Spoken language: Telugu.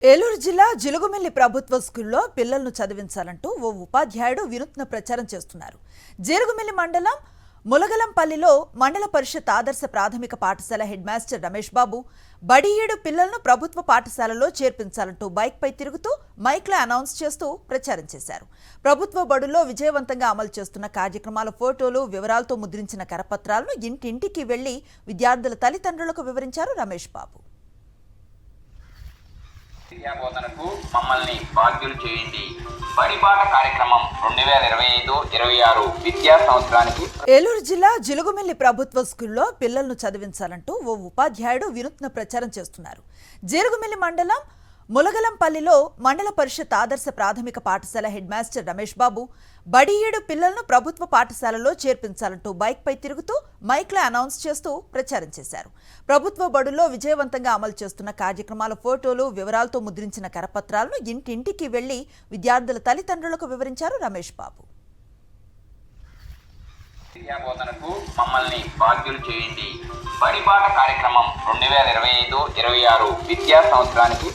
ఏలూరు జిల్లా జిలుగుమిల్లి ప్రభుత్వ స్కూల్లో పిల్లలను చదివించాలంటూ ఓ ఉపాధ్యాయుడు వినూత్న ప్రచారం చేస్తున్నారు. జిలుగుమిల్లి మండలం ములగలంపల్లిలో మండల పరిషత్ ఆదర్శ ప్రాథమిక పాఠశాల హెడ్ మాస్టర్ రమేష్ బాబు బడి 7 పిల్లలను ప్రభుత్వ పాఠశాలలో చేర్పించాలంటూ బైక్పై తిరుగుతూ మైక్లో అనౌన్స్ చేస్తూ ప్రచారం చేశారు. ప్రభుత్వ బడుల్లో విజయవంతంగా అమలు చేస్తున్న కార్యక్రమాల ఫోటోలు, వివరాలతో ముద్రించిన కరపత్రాలను ఇంటింటికి వెళ్లి విద్యార్థుల తల్లిదండ్రులకు వివరించారు రమేష్ బాబు. విద్యా బోధనకు మమ్మల్ని బాధ్యులు చేయండి. బడిబాట కార్యక్రమం 2025-26 విద్యా సంవత్సరానికి ఏలూరు జిల్లా జిలుగుమిల్లి ప్రభుత్వ స్కూల్లో పిల్లలను చదివించాలంటూ ఓ ఉపాధ్యాయుడు వినూత్న ప్రచారం చేస్తున్నారు. జిలుగుమిల్లి మండలం ములగలంపల్లిలో మండల పరిషత్ ఆదర్శ ప్రాథమిక పాఠశాల హెడ్ మాస్టర్ రమేష్ బాబు బడి 7 పిల్లలను ప్రభుత్వ పాఠశాలలో చేర్పించాలంటూ బైక్పై తిరుగుతూ మైక్లో అనౌన్స్ చేస్తూ ప్రచారం చేశారు. ప్రభుత్వ బడుల్లో విజయవంతంగా అమలు చేస్తున్న కార్యక్రమాల ఫోటోలు, వివరాలతో ముద్రించిన కరపత్రాలను ఇంటింటికి వెళ్లి విద్యార్థుల తల్లిదండ్రులకు వివరించారు రమేష్ బాబు. విద్యా బోధనకు మమ్మల్ని బాధ్యులు చేయండి. బడిబాట కార్యక్రమం 2025-26 విద్యా సంవత్సరానికి